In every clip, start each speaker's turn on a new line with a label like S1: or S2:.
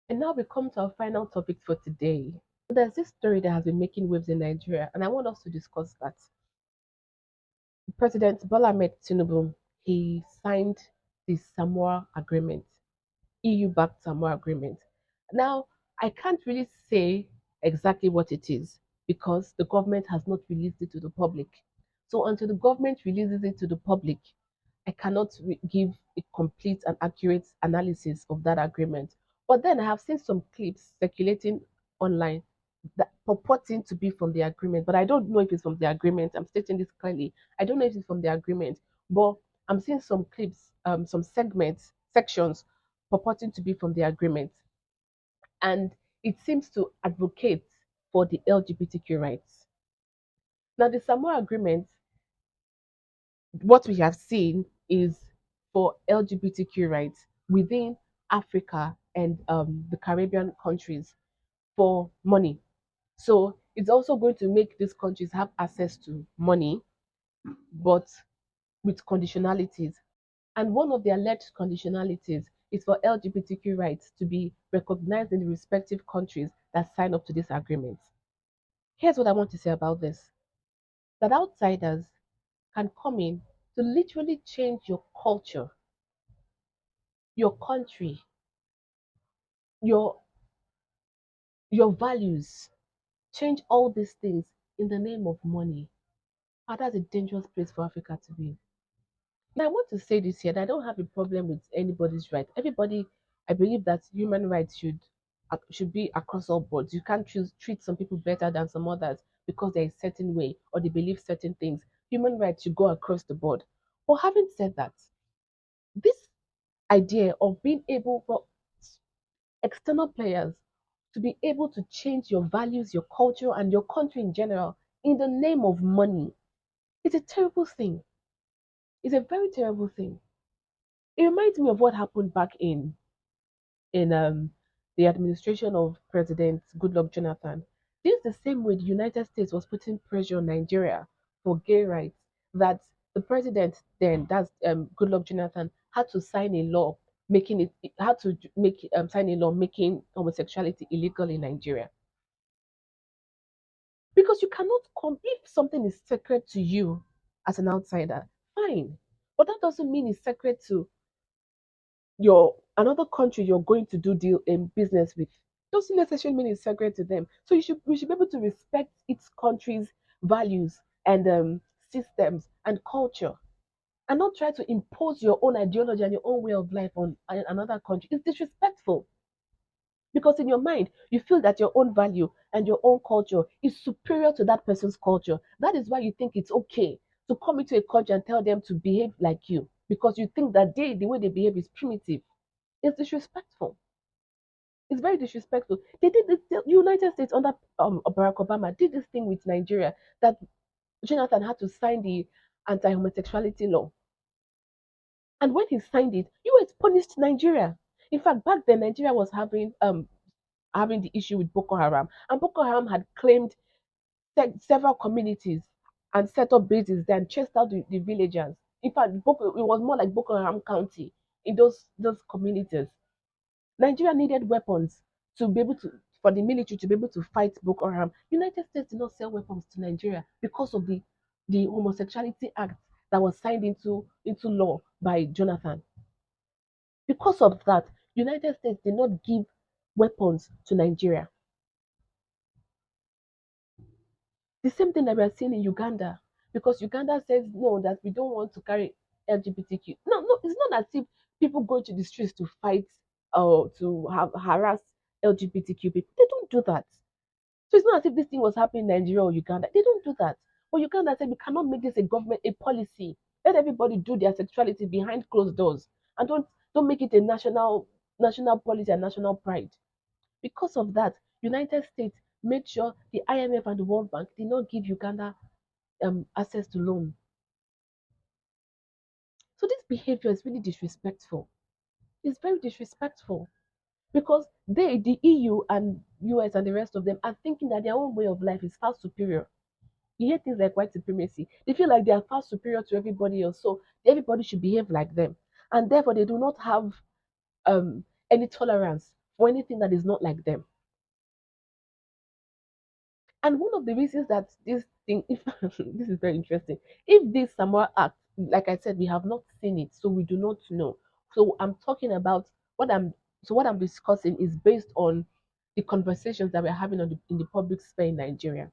S1: And now we come to our final topic for today. There's this story that has been making waves in Nigeria, and I want us to discuss that. President Bola Ahmed Tinubu, he signed the Samoa Agreement, EU-backed Samoa Agreement. Now, I can't really say exactly what it is because the government has not released it to the public. So until the government releases it to the public, I cannot give a complete and accurate analysis of that agreement. But then I have seen some clips circulating online that purporting to be from the agreement, but I don't know if it's from the agreement. I'm stating this clearly. I don't know if it's from the agreement, but I'm seeing some clips, some segments, sections purporting to be from the agreement, and it seems to advocate for the LGBTQ rights. Now, the Samoa Agreement, what we have seen is for LGBTQ rights within Africa and the Caribbean countries for money. So it's also going to make these countries have access to money, but with conditionalities. And one of the alleged conditionalities is for LGBTQ rights to be recognized in the respective countries that sign up to this agreement. Here's what I want to say about this, that outsiders can come in to literally change your culture, your country, your your values, change all these things in the name of money. Ah, that's a dangerous place for Africa to be. Now, I want to say this here that I don't have a problem with anybody's right. Everybody, I believe that human rights should be across all boards. You can't treat some people better than some others because they're a certain way or they believe certain things. Human rights should go across the board. But having said that, this idea of being able for external players to be able to change your values, your culture, and your country in general in the name of money is a terrible thing. It's a very terrible thing. It reminds me of what happened back in the administration of President Goodluck Jonathan. This is the same way the United States was putting pressure on Nigeria for gay rights. That the president then, that's Goodluck Jonathan, had to sign a law making it had to make sign a law making homosexuality illegal in Nigeria. Because you cannot come if something is sacred to you as an outsider, fine. But that doesn't mean it's sacred to your another country you're going to do deal in business with. Doesn't necessarily mean it's sacred to them. So we should be able to respect its country's values and systems and culture, and not try to impose your own ideology and your own way of life on another country. It's disrespectful because in your mind you feel that your own value and your own culture is superior to that person's culture. That is why you think it's okay to come into a country and tell them to behave like you because you think that the way they behave is primitive. It's disrespectful. It's very disrespectful. They did this. The United States under Barack Obama did this thing with Nigeria that Jonathan had to sign the anti-homosexuality law, and when he signed it, US punished Nigeria. In fact, back then Nigeria was having the issue with Boko Haram, and Boko Haram had claimed several communities and set up bases there and chased out the villagers. In fact, it was more like Boko Haram County in those communities. Nigeria needed weapons to be able to for the military to be able to fight Boko Haram. United States did not sell weapons to Nigeria because of the homosexuality act that was signed into law by Jonathan. Because of that, United States did not give weapons to Nigeria. The same thing that we are seeing in Uganda, because Uganda says no, that we don't want to carry LGBTQ. No, no, it's not as if people go to the streets to fight or to have harass LGBTQ people. They don't do that. So it's not as if this thing was happening in Nigeria or Uganda. They don't do that. But Uganda said we cannot make this a government a policy. Let everybody do their sexuality behind closed doors, and don't make it a national policy and national pride. Because of that, United States made sure the IMF and the World Bank did not give Uganda access to loan. So this behavior is really disrespectful. It's very disrespectful because the EU and US and the rest of them, are thinking that their own way of life is far superior. You hear things like white supremacy. They feel like they are far superior to everybody else, so everybody should behave like them, and therefore they do not have any tolerance for anything that is not like them. And one of the reasons that this thing, if this is very interesting, if this Samoa Act, like I said, we have not seen it, so we do not know. So I'm talking about what I'm. So what I'm discussing is based on the conversations that we're having in the public sphere in Nigeria.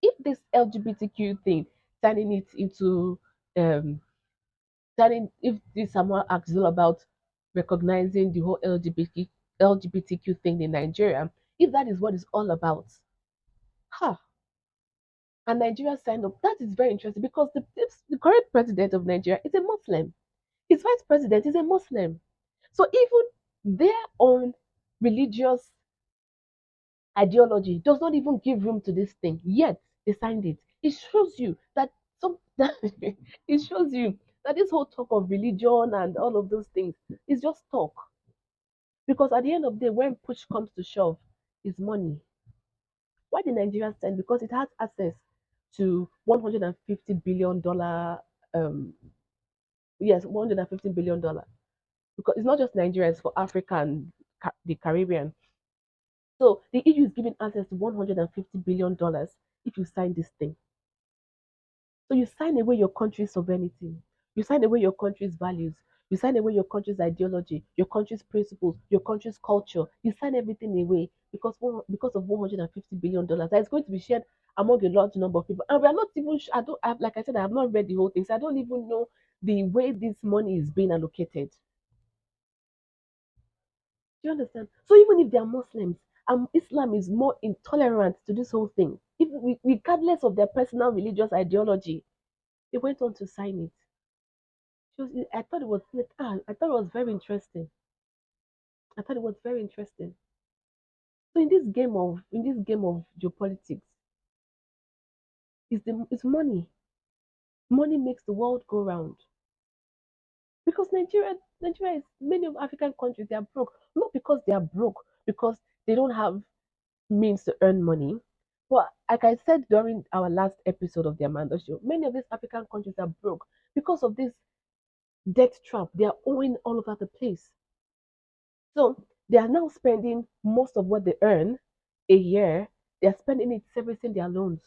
S1: If this LGBTQ thing, turning it into, um, turning, if this Samoa Act is all about recognizing the whole LGBTQ thing in Nigeria, if that is what it's all about, huh, and Nigeria signed up. That is very interesting because the current president of Nigeria is a Muslim. His vice president is a Muslim. So even their own religious ideology does not even give room to this thing. Yet they signed it. It shows you that some it shows you that this whole talk of religion and all of those things is just talk. Because at the end of the day, when push comes to shove, is money. Why did Nigeria stand? Because it has access to $150 billion. Yes, $150 billion. Because it's not just Nigeria; it's for Africa and the Caribbean. So the EU is giving access to $150 billion if you sign this thing. So you sign away your country's sovereignty. You sign away your country's values. You sign away your country's ideology, your country's principles, your country's culture. You sign everything away because of $150 billion that is going to be shared among a large number of people. And we are not even. I don't. Like I said, I have not read the whole thing, so I don't even know the way this money is being allocated. Do you understand? So even if they are Muslims, Islam is more intolerant to this whole thing. Regardless of their personal religious ideology, they went on to sign it. I thought it was like, I thought it was very interesting. I thought it was very interesting. So in this game of geopolitics, it's money. Money makes the world go round. Because Nigeria is many of African countries they are broke. Not because they are broke, because they don't have means to earn money. But like I said during our last episode of the Amanda Show, many of these African countries are broke because of this debt trap. They are owing all over the place. So they are now spending most of what they earn a year, they are spending it servicing their loans.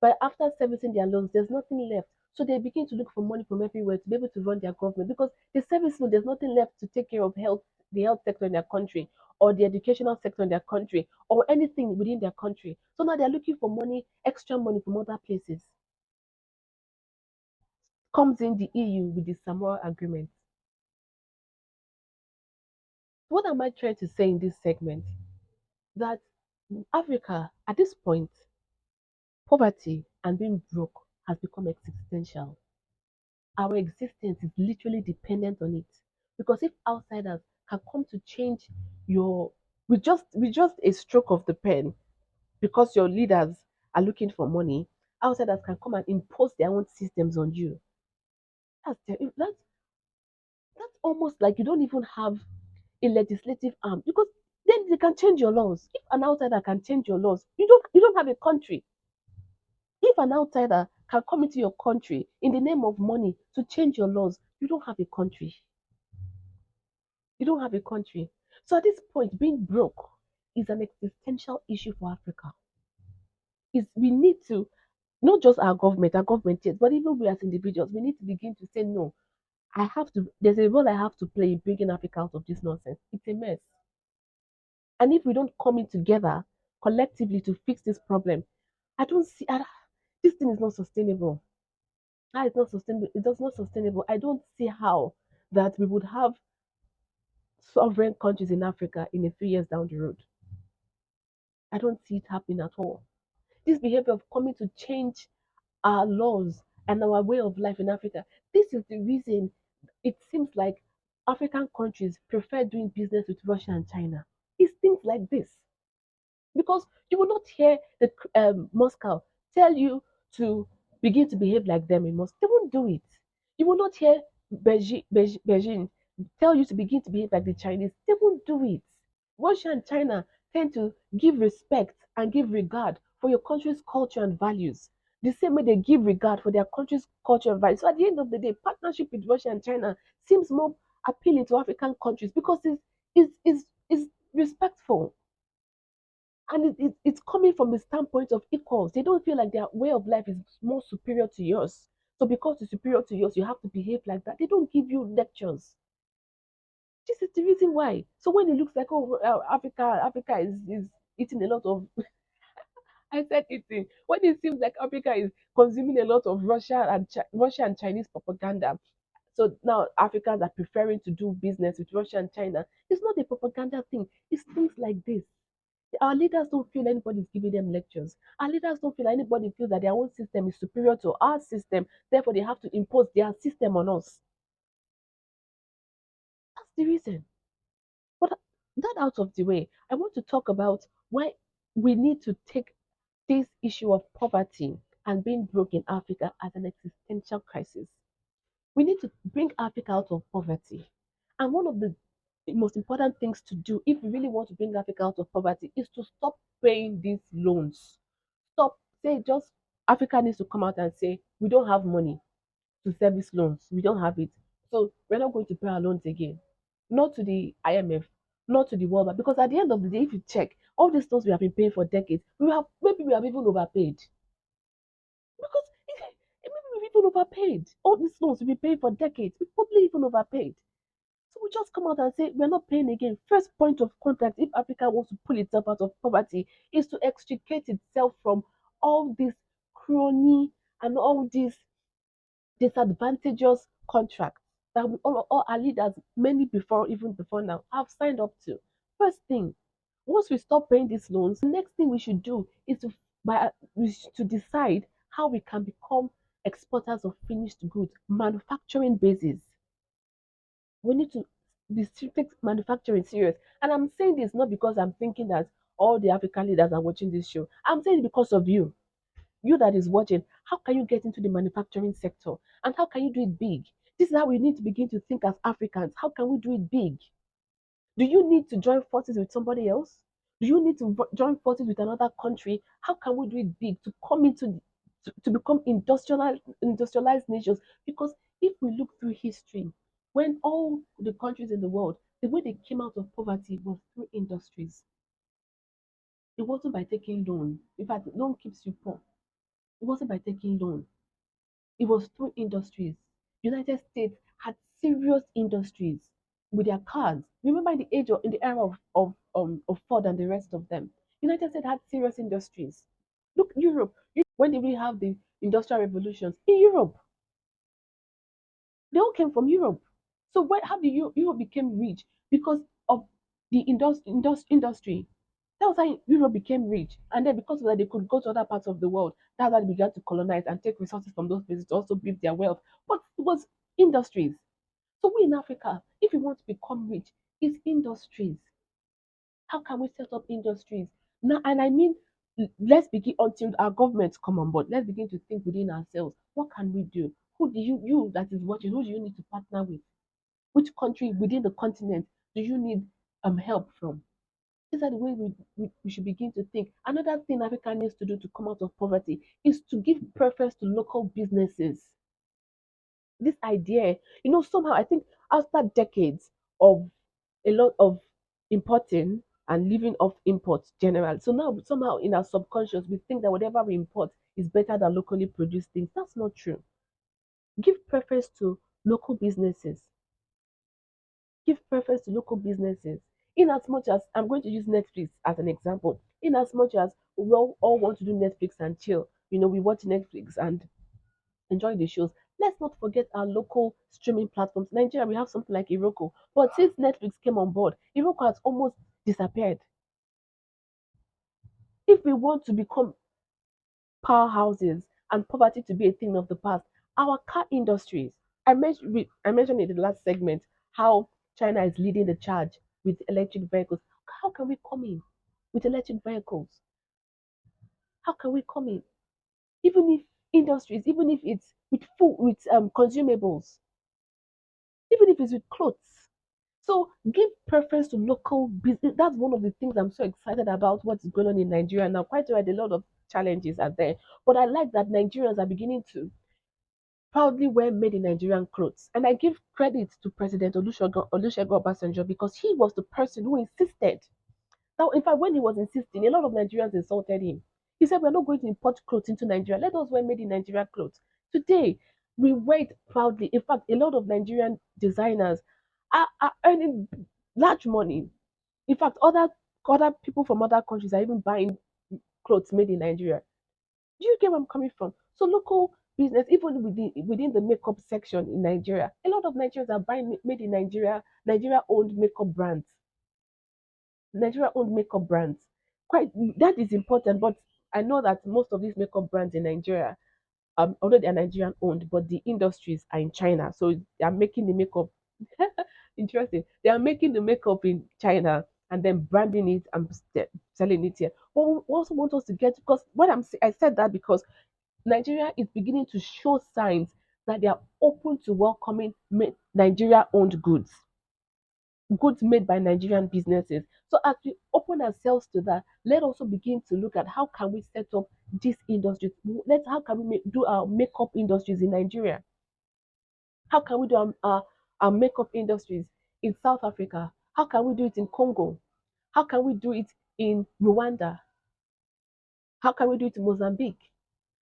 S1: But after servicing their loans, there's nothing left. So they begin to look for money from everywhere to be able to run their government because the service loan, there's nothing left to take care of the health sector in their country, or the educational sector in their country, or anything within their country. So now they're looking for money, extra money from other places. Comes in the EU with the Samoa Agreement. What am I trying to say in this segment? That Africa, at this point, poverty and being broke has become existential. Our existence is literally dependent on it. Because if outsiders can come to change your with just a stroke of the pen, because your leaders are looking for money, outsiders can come and impose their own systems on you. That's almost like you don't even have a legislative arm because then they can change your laws. If an outsider can change your laws, you don't have a country. If an outsider can come into your country in the name of money to change your laws, you don't have a country. You don't have a country. So at this point, being broke is an existential issue for Africa. Is we need to not just our government yet, but even we as individuals, we need to begin to say no. I have to. There's a role I have to play in bringing Africa out of this nonsense. It's a mess. And if we don't come in together collectively to fix this problem, I don't see. This thing is not sustainable. How it's not sustainable? It does not sustainable. I don't see how that we would have sovereign countries in Africa in a few years down the road. I don't see it happening at all. This behavior of coming to change our laws and our way of life in Africa, this is the reason it seems like African countries prefer doing business with Russia and China. It's things like this. Because you will not hear the Moscow tell you to begin to behave like them in Moscow. They won't do it. You will not hear Beijing tell you to begin to behave like the Chinese. They won't do it. Russia and China tend to give respect and give regard for your country's culture and values. The same way they give regard for their country's culture and values. So at the end of the day, partnership with Russia and China seems more appealing to African countries because it's respectful. And it's coming from the standpoint of equals. They don't feel like their way of life is more superior to yours. So because it's superior to yours, you have to behave like that. They don't give you lectures. This is the reason why. So when it looks like, oh, Africa is eating a lot of, I said eating. When it seems like Africa is consuming a lot of Russia and Chinese propaganda, so now Africans are preferring to do business with Russia and China. It's not a propaganda thing. It's things like this. Our leaders don't feel anybody's giving them lectures. Our leaders don't feel anybody feels that their own system is superior to our system. Therefore, they have to impose their system on us. That's the reason. But that out of the way, I want to talk about why we need to take this issue of poverty and being broke in Africa as an existential crisis. We need to bring Africa out of poverty. And one of the most important things to do if we really want to bring Africa out of poverty is to stop paying these loans. Stop, say, just Africa needs to come out and say, we don't have money to service loans. We don't have it. So we're not going to pay our loans again. Not to the IMF, not to the World Bank. Because at the end of the day, if you check, all these loans we have been paying for decades, we have even overpaid. Because maybe we've even overpaid. All these loans we've been paying for decades, we probably even overpaid. So we just come out and say we're not paying again. First point of contact, if Africa wants to pull itself out of poverty, is to extricate itself from all this crony and all these disadvantageous contracts that all our leaders, many before, even before now, have signed up to. First thing, once we stop paying these loans, the next thing we should do is to decide how we can become exporters of finished goods, manufacturing bases. We need to take manufacturing serious. And I'm saying this not because I'm thinking that all the African leaders are watching this show. I'm saying it because of you. You that is watching, how can you get into the manufacturing sector? And how can you do it big? This is how we need to begin to think as Africans. How can we do it big? Do you need to join forces with somebody else? Do you need to join forces with another country? How can we do it big to come to become industrialized nations? Because if we look through history, when all the countries in the world, the way they came out of poverty was through industries. It wasn't by taking loan. In fact, loan keeps you poor. It wasn't by taking loan. It was through industries. United States had serious industries with their cars. Remember in the era of Ford and the rest of them. United States had serious industries. Look, Europe. When did we have the industrial revolutions? In Europe. They all came from Europe. So how did Europe became rich? Because of the industry. That was how Europe became rich. And then because of that, they could go to other parts of the world. That's why they began to colonize and take resources from those places to also build their wealth. But it was industries. So we in Africa, if we want to become rich, it's industries. How can we set up industries? Now, and I mean, let's begin until our governments come on board. Let's begin to think within ourselves. What can we do? Who do you that is watching, who do you need to partner with? Which country within the continent do you need help from? These are the way we should begin to think. Another thing Africa needs to do to come out of poverty is to give preference to local businesses. This idea, somehow I think after decades of a lot of importing and living off imports general. So now somehow in our subconscious we think that whatever we import is better than locally produced things. That's not true. Give preference to local businesses. Give preference to local businesses. In as much as I'm going to use Netflix as an example, in as much as we all want to do Netflix and chill, we watch Netflix and enjoy the shows. Let's not forget our local streaming platforms. Nigeria, we have something like Iroko, but since Netflix came on board, Iroko has almost disappeared. If we want to become powerhouses and poverty to be a thing of the past, our car industries. I mentioned in the last segment how China is leading the charge with electric vehicles. How can we come in with electric vehicles? How can we come in? Even if industries, even if it's with food, with consumables, even if it's with clothes. So give preference to local business. That's one of the things I'm so excited about what's going on in Nigeria now. Quite right, a lot of challenges are there. But I like that Nigerians are beginning to proudly wear made in Nigerian clothes. And I give credit to President Olusegun Obasanjo because he was the person who insisted. Now, in fact, when he was insisting, a lot of Nigerians insulted him. He said, "We're not going to import clothes into Nigeria. Let us wear made in Nigeria clothes." Today, we wear it proudly. In fact, a lot of Nigerian designers are earning large money. In fact, other people from other countries are even buying clothes made in Nigeria. Do you get where I'm coming from? So local business, even within the makeup section in Nigeria, a lot of Nigerians are buying made in Nigeria, Nigeria owned makeup brands, Nigeria owned makeup brands. Quite that is important, but I know that most of these makeup brands in Nigeria, although they are Nigerian owned, but the industries are in China, so they are making the makeup. Interesting. They are making the makeup in China and then branding it and selling it here. But we also want us to get, because I said that because Nigeria is beginning to show signs that they are open to welcoming Nigeria owned goods made by Nigerian businesses. So as we open ourselves to that, let also begin to look at how can we set up these industries. How can we do our makeup industries in Nigeria? How can we do our makeup industries in South Africa? How can we do it in Congo? How can we do it in Rwanda? How can we do it in Mozambique?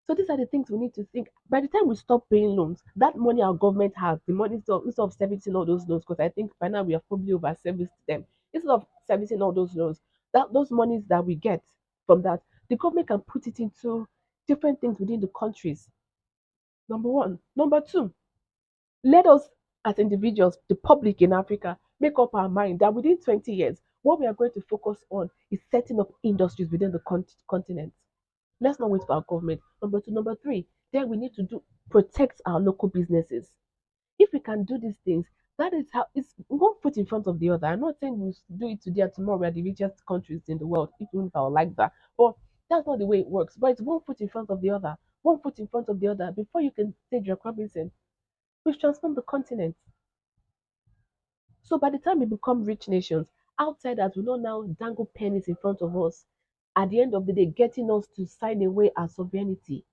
S1: So these are the things we need to think. By the time we stop paying loans, that money our government has, the money instead of servicing all those loans, because I think by now we have probably over serviced them. Instead of servicing all those loans, that those monies that we get from that, the government can put it into different things within the countries. Number one. Number two, let us as individuals, the public in Africa, make up our mind that within 20 years, what we are going to focus on is setting up industries within the continent. Let's not wait for our government. Number two. Number three, then we need to protect our local businesses. If we can do these things, that is how it's one foot in front of the other. I'm not saying we'll do it today and tomorrow we're the richest countries in the world, even if I would like that. But that's not the way it works. But it's one foot in front of the other, one foot in front of the other before you can say Jack Robinson. We've transformed the continent. So by the time we become rich nations, outsiders will not now dangle pennies in front of us. At the end of the day, getting us to sign away our sovereignty.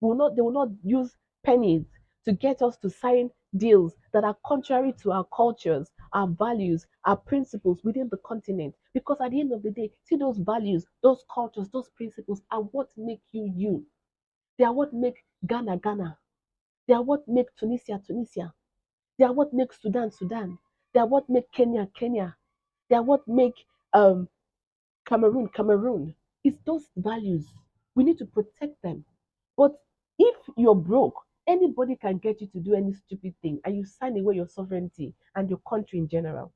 S1: They will not use pennies to get us to sign deals that are contrary to our cultures, our values, our principles within the continent. Because at the end of the day, see those values, those cultures, those principles are what make you you. They are what make Ghana Ghana. They are what make Tunisia Tunisia. They are what make Sudan Sudan. They are what make Kenya Kenya. They are what make Cameroon Cameroon. It's those values. We need to protect them. But if you're broke, anybody can get you to do any stupid thing and you sign away your sovereignty and your country in general.